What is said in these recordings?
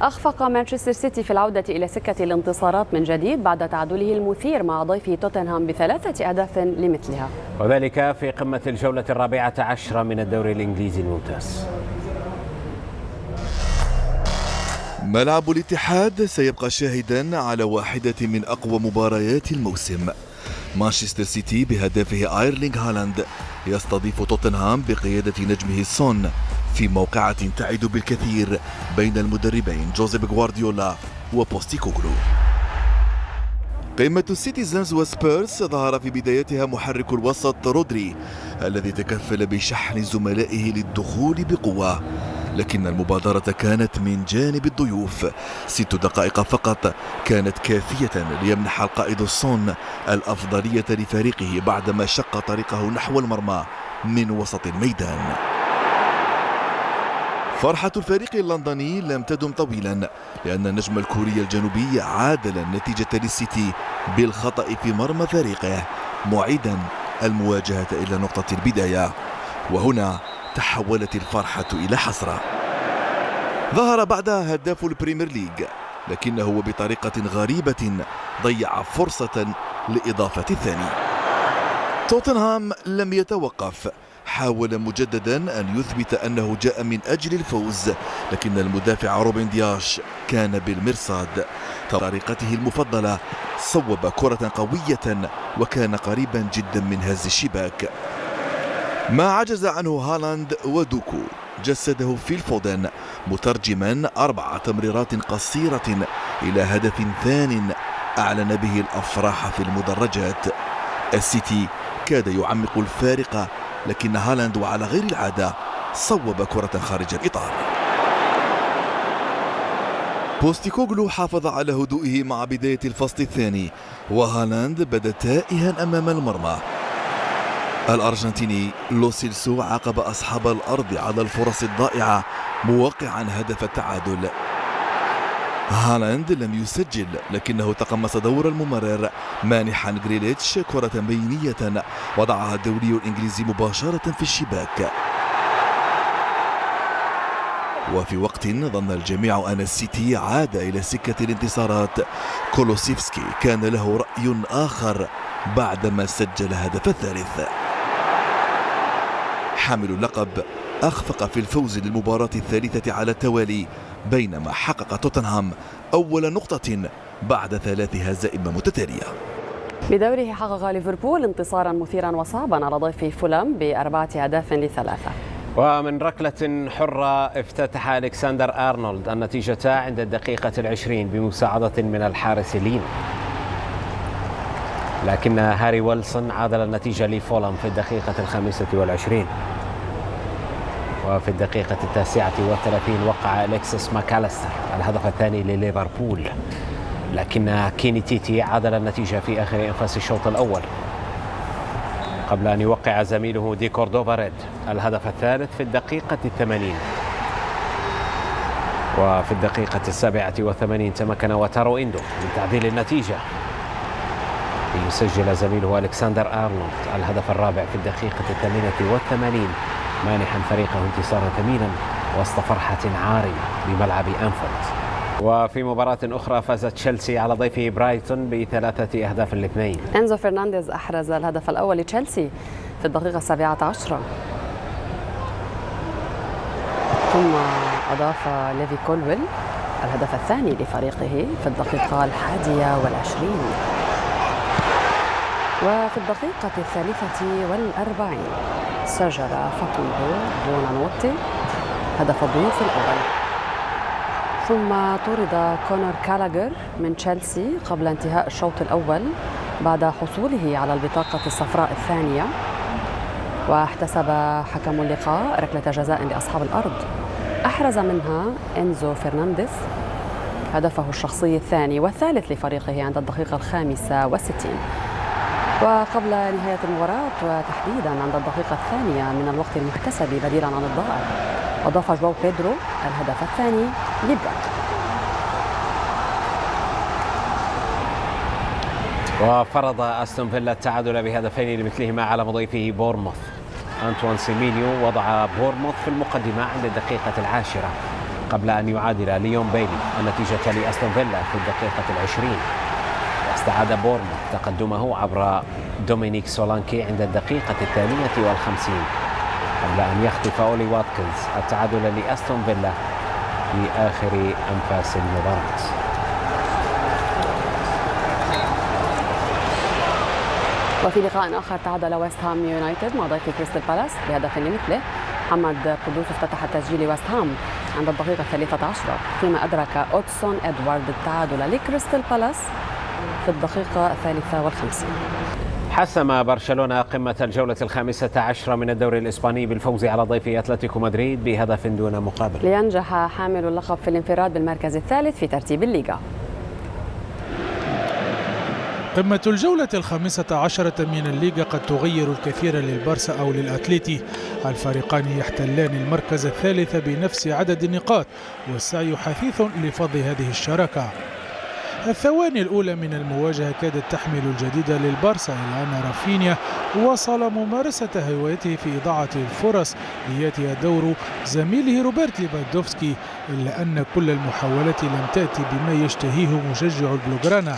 أخفق مانشستر سيتي في العودة إلى سكة الانتصارات من جديد بعد تعادله المثير مع ضيفه توتنهام ب3 أهداف لمثلها، وذلك في قمة الجولة 14 من الدوري الإنجليزي الممتاز. ملعب الاتحاد سيبقى شاهدا على واحدة من أقوى مباريات الموسم. مانشستر سيتي بهدافه ايرلينغ هالاند يستضيف توتنهام بقيادة نجمه سون في موقعة تعد بالكثير بين المدربين جوزيف غوارديولا وبوستيكوغلو. قمة السيتيزنز وسبيرز ظهر في بدايتها محرك الوسط رودري الذي تكفل بشحن زملائه للدخول بقوة، لكن المبادرة كانت من جانب الضيوف. 6 دقائق فقط كانت كافية ليمنح القائد سون الأفضلية لفريقه بعدما شق طريقه نحو المرمى من وسط الميدان. فرحة الفريق اللندني لم تدم طويلا، لأن النجم الكوري الجنوبي عادل النتيجة للسيتي بالخطأ في مرمى فريقه، معيدا المواجهة إلى نقطة البداية، وهنا تحولت الفرحة إلى حسرة. ظهر بعدها هداف البريمير ليج، لكنه بطريقة غريبة ضيع فرصة لإضافة الثاني. توتنهام لم يتوقف، حاول مجددا أن يثبت أنه جاء من أجل الفوز، لكن المدافع روبن دياش كان بالمرصاد. طريقته المفضلة صوب كرة قوية وكان قريبا جدا من هز الشباك. ما عجز عنه هالاند ودوكو جسده في الفودن مترجما 4 تمريرات قصيرة إلى هدف ثان أعلن به الأفراح في المدرجات. السيتي كاد يعمق الفارق، لكن هالاند وعلى غير العادة صوب كرة خارج الإطار. بوستيكوغلو حافظ على هدوئه مع بداية الفصل الثاني، وهالاند بدا تائها أمام المرمى. الأرجنتيني لو سيلسو عاقب أصحاب الأرض على الفرص الضائعة موقعا هدف التعادل. هالاند لم يسجل، لكنه تقمص دور الممرر مانحا غريليتش كرة بينية وضعها الدولي الإنجليزي مباشرة في الشباك. وفي وقت ظن الجميع أن السيتي عاد إلى سكة الانتصارات، كولوسيفسكي كان له رأي آخر بعدما سجل هدف الثالث. حامل اللقب أخفق في الفوز للمباراة الثالثة على التوالي، بينما حقق توتنهام أول نقطة بعد 3 هزائم متتالية. بدوره حقق ليفربول انتصارا مثيرا وصعبا على ضيفه فولام ب4 أهداف ل3. ومن ركلة حرة افتتح ألكسندر أرنولد النتيجة عند الدقيقة 20 بمساعدة من الحارس لين، لكن هاري ويلسون عادل النتيجة لفولام في الدقيقة 25. وفي الدقيقة 39 وقع أليكسيس ماكاليستر الهدف الثاني لليفربول، لكن كيني تيتي عادل النتيجة في آخر أنفاس الشوط الأول قبل أن يوقع زميله دي كوردوفا ريد الهدف الثالث في الدقيقة 80. وفي الدقيقة 87 تمكن واتارو إندو من تعديل النتيجة ليسجل زميله ألكسندر أرنولد الهدف الرابع في الدقيقة 88، مانحا فريقه انتصارا ثمينا وسط فرحة عارمة بملعب أنفيلد. وفي مباراة أخرى فاز تشيلسي على ضيفه برايتون ب3 أهداف ل2. إنزو فرنانديز أحرز الهدف الأول لتشيلسي في الدقيقة 17، ثم أضاف ليفي كولويل الهدف الثاني لفريقه في الدقيقة 21. وفي الدقيقة 43 سجل فاكوندو بونانوتي هدف الضيوف الأول، ثم طرد كونور كالاغر من تشيلسي قبل انتهاء الشوط الأول بعد حصوله على البطاقة الصفراء الثانية، واحتسب حكم اللقاء ركلة جزاء لأصحاب الأرض أحرز منها إنزو فرنانديز هدفه الشخصي الثاني والثالث لفريقه عند الدقيقة 65. وقبل نهاية المباراة وتحديدا عند الدقيقة 2 من الوقت المحتسب بديلا عن الضائع أضاف جواو بيدرو الهدف الثاني لبرايتون. وفرض أستون فيلا التعادل بهدفين لمثلهما على مضيفه بورموث. أنطوان سيمينيو وضع بورموث في المقدمة عند الدقيقة 10 قبل أن يعادل ليون بيلي النتيجة لأستون فيلا في الدقيقة 20. واستعاد بورنموث تقدمه عبر دومينيك سولانكي عند الدقيقة 52 قبل أن يخطف أولي واتكنز التعادل لأستون فيلا في آخر أنفاس المباراة. وفي لقاء آخر تعادل ويست هام يونايتد مع ضيف كريستال بالاس بهدف لمثله. محمد قدوس افتتح تسجيل ويست هام عند الدقيقة 13 فيما أدرك أوتسون إدوارد التعادل لكريستال بالاس في الدقيقة 53. حسم برشلونة قمة الجولة 15 من الدوري الإسباني بالفوز على ضيف أتلتيكو مدريد بهدف دون مقابل، لينجح حامل اللقب في الانفراد بالمركز الثالث في ترتيب الليغا. قمة الجولة 15 من الليغا قد تغير الكثير للبارسا أو للأتليتي. الفريقان يحتلان المركز الثالث بنفس عدد النقاط، والسعي حثيث لفض هذه الشراكة. الثواني الأولى من المواجهة كادت تحمل الجديد للبارسا، إلا أن رافينيا واصل ممارسة هوايته في إضاعة الفرص ليأتي دور زميله روبرت ليفاندوفسكي، إلا أن كل المحاولات لم تأتي بما يشتهيه مشجع البلوغرانا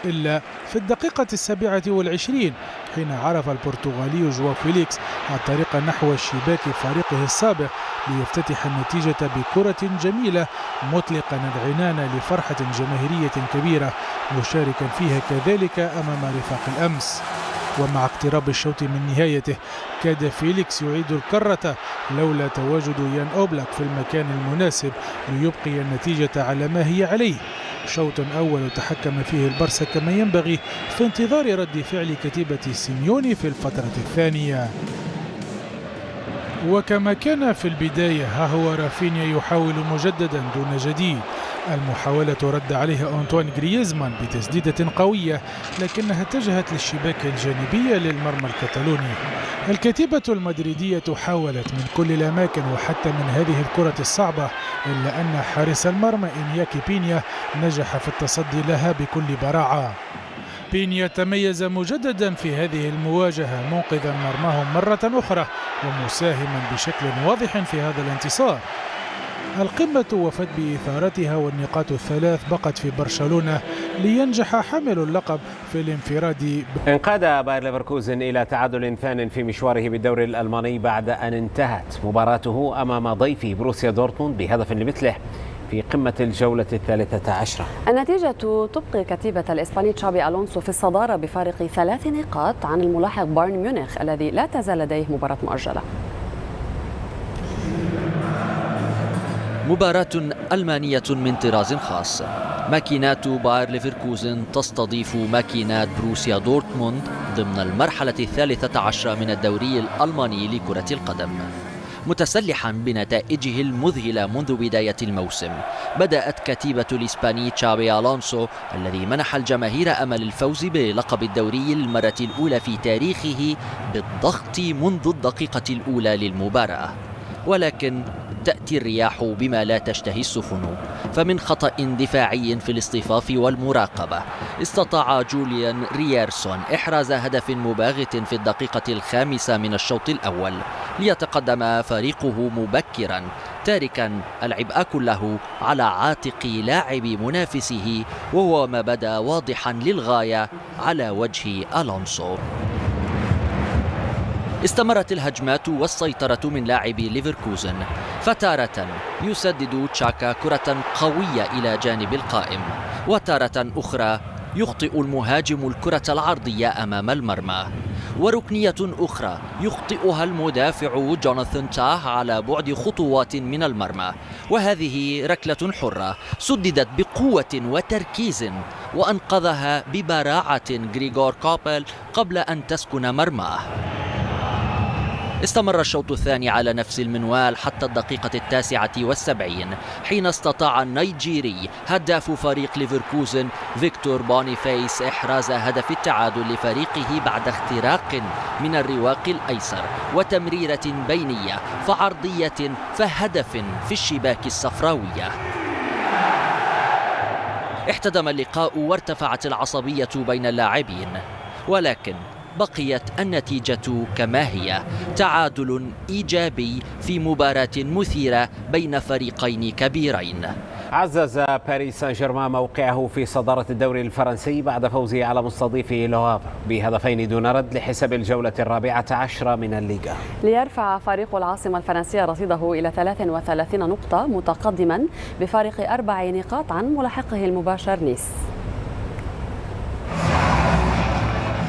إلا في الدقيقة 27 حين عرف البرتغالي جواو فيليكس الطريق نحو الشباك فريقه السابق ليفتتح النتيجة بكرة جميلة مطلقا العنان لفرحة جماهيرية كبيرة مشاركا فيها كذلك أمام رفاق الأمس. ومع اقتراب الشوط من نهايته كاد فيليكس يعيد الكرة لولا تواجد يان أوبلاك في المكان المناسب ليبقي النتيجة على ما هي عليه. شوط أول تحكم فيه البارسا كما ينبغي في انتظار رد فعل كتيبة سيميوني في الفترة الثانية. وكما كان في البداية ها هو رافينيا يحاول مجددا دون جديد. المحاولة رد عليها أنطوان غريزمان بتسديدة قوية لكنها اتجهت للشباك الجانبية للمرمى الكتالوني. الكتيبة المدريدية حاولت من كل الأماكن وحتى من هذه الكرة الصعبة، إلا أن حارس المرمى إنياكي بينيا نجح في التصدي لها بكل براعة. بينيا تميز مجددا في هذه المواجهة منقذا مرماه مرة أخرى ومساهما بشكل واضح في هذا الانتصار. القمة وفت بإثارتها والنقاط الثلاث بقت في برشلونة لينجح حامل اللقب في الانفراد. انقاد باير ليفركوزن إلى تعادل ثان في مشواره بالدوري الألماني بعد أن انتهت مباراته أمام ضيفه بروسيا دورتموند بهدف لمثله في قمة الجولة 13. النتيجة تبقي كتيبة الإسباني تشابي ألونسو في الصدارة بفارق 3 نقاط عن الملاحق بايرن ميونخ الذي لا تزال لديه مباراة مؤجلة. مباراة ألمانية من طراز خاص. ماكينات باير ليفركوزن تستضيف ماكينات بروسيا دورتموند ضمن المرحلة 13 من الدوري الألماني لكرة القدم. متسلحا بنتائجه المذهلة منذ بداية الموسم، بدأت كتيبة الإسباني تشابي ألونسو الذي منح الجماهير أمل الفوز بلقب الدوري للمرة الأولى في تاريخه بالضغط منذ الدقيقة الأولى للمباراة، ولكن تأتي الرياح بما لا تشتهي السفن. فمن خطأ دفاعي في الاصطفاف والمراقبة استطاع جوليان رييرسون إحراز هدف مباغت في الدقيقة 5 من الشوط الأول ليتقدم فريقه مبكرا، تاركا العبء كله على عاتق لاعب منافسه، وهو ما بدا واضحا للغاية على وجه ألونسو. استمرت الهجمات والسيطرة من لاعبي ليفركوزن، فتارة يسدد تشاكا كرة قوية إلى جانب القائم، وتارة أخرى يخطئ المهاجم الكرة العرضية أمام المرمى، وركنية أخرى يخطئها المدافع جوناثان تاه على بعد خطوات من المرمى، وهذه ركلة حرة سددت بقوة وتركيز وأنقذها ببراعة غريغور كوبل قبل أن تسكن مرماه. استمر الشوط الثاني على نفس المنوال حتى الدقيقة 79 حين استطاع النيجيري هداف فريق ليفركوزن فيكتور بونيفيس إحراز هدف التعادل لفريقه بعد اختراق من الرواق الأيسر وتمريرة بينية فعرضية فهدف في الشباك الصفراوية. احتدم اللقاء وارتفعت العصبية بين اللاعبين، ولكن بقيت النتيجة كما هي، تعادل إيجابي في مباراة مثيرة بين فريقين كبيرين. عزز باريس سان جيرمان موقعه في صدارة الدوري الفرنسي بعد فوزه على مستضيفه لوهافر بهدفين دون رد لحساب الجولة 14 من الليغا، ليرفع فريق العاصمة الفرنسية رصيده إلى 33 نقطة متقدما بفارق 4 نقاط عن ملاحقه المباشر نيس.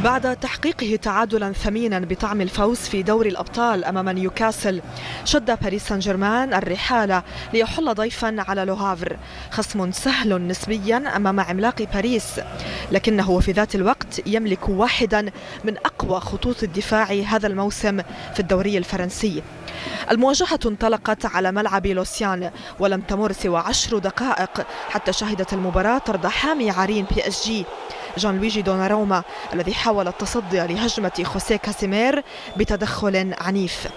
بعد تحقيقه تعادلا ثمينا بطعم الفوز في دوري الأبطال أمام نيوكاسل، شد باريس سان جيرمان الرحالة ليحل ضيفا على لوهافر، خصم سهل نسبيا أمام عملاق باريس، لكنه في ذات الوقت يملك واحدا من أقوى خطوط الدفاع هذا الموسم في الدوري الفرنسي. المواجهة انطلقت على ملعب لوسيان ولم تمر سوى 10 دقائق حتى شهدت المباراة طرد حامي عرين بي اس جي جان لويجي دوناروما الذي حاول التصدي لهجمة خوسيه كاسيمير بتدخل عنيف.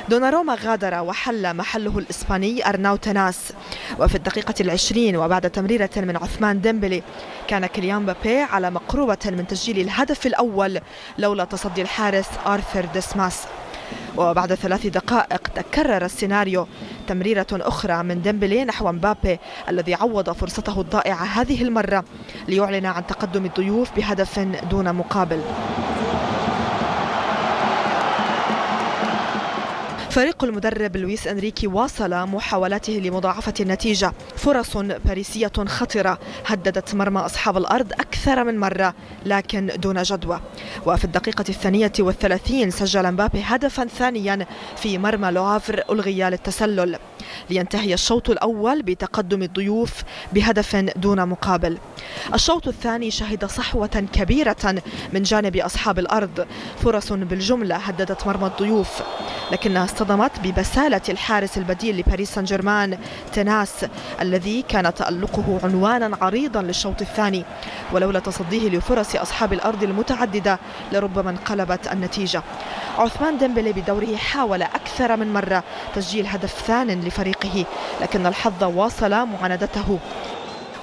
دوناروما غادر وحل محله الإسباني أرناو تناس، وفي الدقيقة 20 وبعد تمريرة من عثمان ديمبلي كان كيليان مبابي على مقربة من تسجيل الهدف الأول لولا تصدي الحارس آرثر ديسماس. وبعد 3 دقائق تكرر السيناريو، تمريرة أخرى من ديمبلي نحو مبابي الذي عوض فرصته الضائعة هذه المرة ليعلن عن تقدم الضيوف بهدف دون مقابل. فريق المدرب لويس إنريكي واصل محاولاته لمضاعفة النتيجة، فرص باريسية خطرة هددت مرمى أصحاب الأرض أكثر من مرة لكن دون جدوى. وفي الدقيقة 32 سجل مبابي هدفا ثانيا في مرمى لوهافر ألغي للتسلل، لينتهي الشوط الأول بتقدم الضيوف بهدف دون مقابل. الشوط الثاني شهد صحوة كبيرة من جانب أصحاب الأرض، فرص بالجملة هددت مرمى الضيوف لكنها اصطدمت ببسالة الحارس البديل لباريس سان جيرمان تناس الذي كان تألقه عنوانا عريضا للشوط الثاني، ولولا تصديه لفرص أصحاب الأرض المتعددة لربما انقلبت النتيجة. عثمان ديمبلي بدوره حاول أكثر من مرة تسجيل هدف ثان لفريقه لكن الحظ واصل معاندته.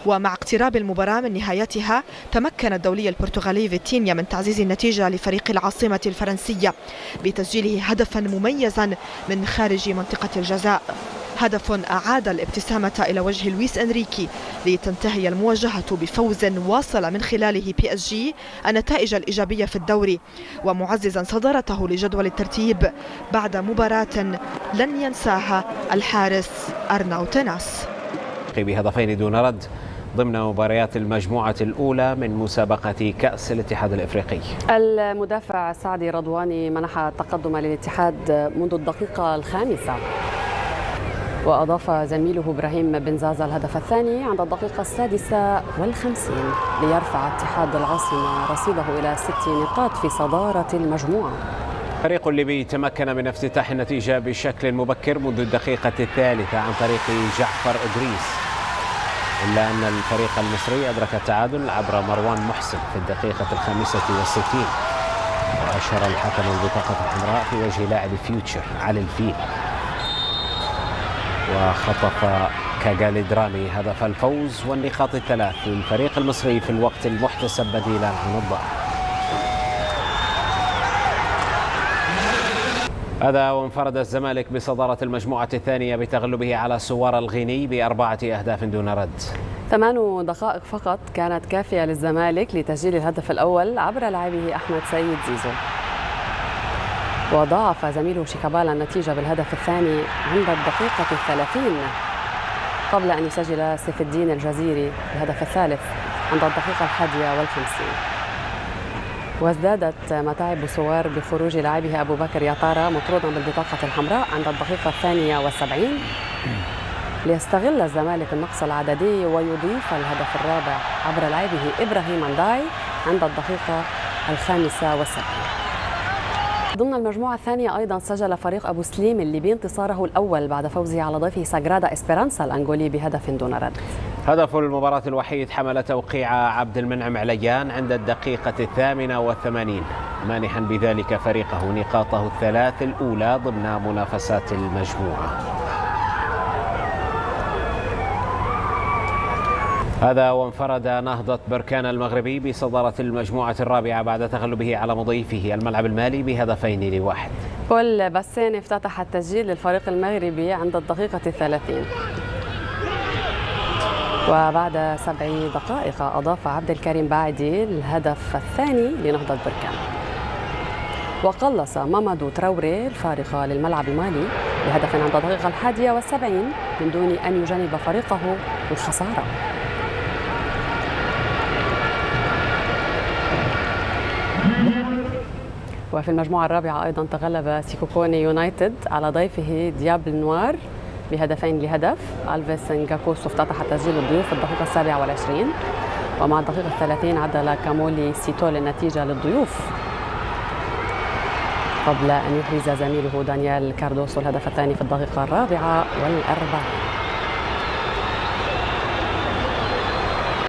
ومع اقتراب المباراة من نهايتها تمكن الدولي البرتغالي فيتينيا من تعزيز النتيجة لفريق العاصمة الفرنسية بتسجيله هدفا مميزا من خارج منطقة الجزاء، هدف أعاد الابتسامة إلى وجه لويس إنريكي لتنتهي المواجهة بفوز واصل من خلاله بي اس جي النتائج الإيجابية في الدوري، ومعززا صدارته لجدول الترتيب بعد مباراة لن ينساها الحارس أرناو تناس. بهدفين دون رد ضمن مباريات المجموعة الأولى من مسابقة كأس الاتحاد الإفريقي. المدافع سعدي رضواني منح التقدم للاتحاد منذ الدقيقة 5، وأضاف زميله إبراهيم بن زازا الهدف الثاني عند الدقيقة 56 ليرفع اتحاد العاصمة رصيده إلى 6 نقاط في صدارة المجموعة. الفريق الليبي تمكن من افتتاح النتيجة بشكل مبكر منذ الدقيقة 3 عن طريق جعفر إدريس، إلا أن الفريق المصري أدرك التعادل عبر مروان محسن في الدقيقة 65، وأشهر الحكم البطاقة الحمراء في وجه لاعب فيوتشر علي الفيل، وخطف كاغالي درامي هدف الفوز والنقاط الثلاث للفريق المصري في الوقت المحتسب بديلا عن الضائع. هذا وانفرد الزمالك بصدارة المجموعة الثانية بتغلبه على سوار الغيني ب4 أهداف دون رد. 8 دقائق فقط كانت كافية للزمالك لتسجيل الهدف الأول عبر لاعبه أحمد سيد زيزو، وضاعف زميله شيكابالا النتيجة بالهدف الثاني عند الدقيقة 30 قبل أن يسجل سيف الدين الجزيري الهدف الثالث عند الدقيقة 51. وازدادت متاعب سوار بخروج لاعبه أبو بكر يطارة مطرودا بالبطاقة الحمراء عند الدقيقة 72 ليستغل الزمالك النقص العددي ويضيف الهدف الرابع عبر لاعبه إبراهيم انداي عند الدقيقة 75. ضمن المجموعة الثانية أيضا سجل فريق أبو سليم الليبي انتصاره الأول بعد فوزه على ضيفه ساغرادا إسبيرانسا الأنغولي بهدف دون رد. هدف المباراة الوحيد حمل توقيع عبد المنعم عليان عند الدقيقة 88، مانحا بذلك فريقه نقاطه الثلاث الأولى ضمن منافسات المجموعة. هذا وانفرد نهضة بركان المغربي بصدارة المجموعة الرابعة بعد تغلبه على مضيفه الملعب المالي ب2-1. بول بساني افتتح التسجيل للفريق المغربي عند الدقيقة 30. وبعد 7 دقائق أضاف عبد الكريم باعدي الهدف الثاني لنهضة بركان. وقلص مامادو تراوري الفارق للملعب المالي بهدف عند الدقيقة 71 من دون أن يجنب فريقه الخسارة. وفي المجموعة الرابعة أيضا تغلب سيكوكوني يونايتد على ضيفه ديابل نوار ب2-1. ألفيس نجاكوسو افتتح تسجيل الضيوف في الدقيقة 27. ومع الدقيقة 30 عدل كامولي سيتول النتيجة للضيوف قبل أن يحرز زميله دانيال كاردوسو الهدف الثاني في الدقيقة 44.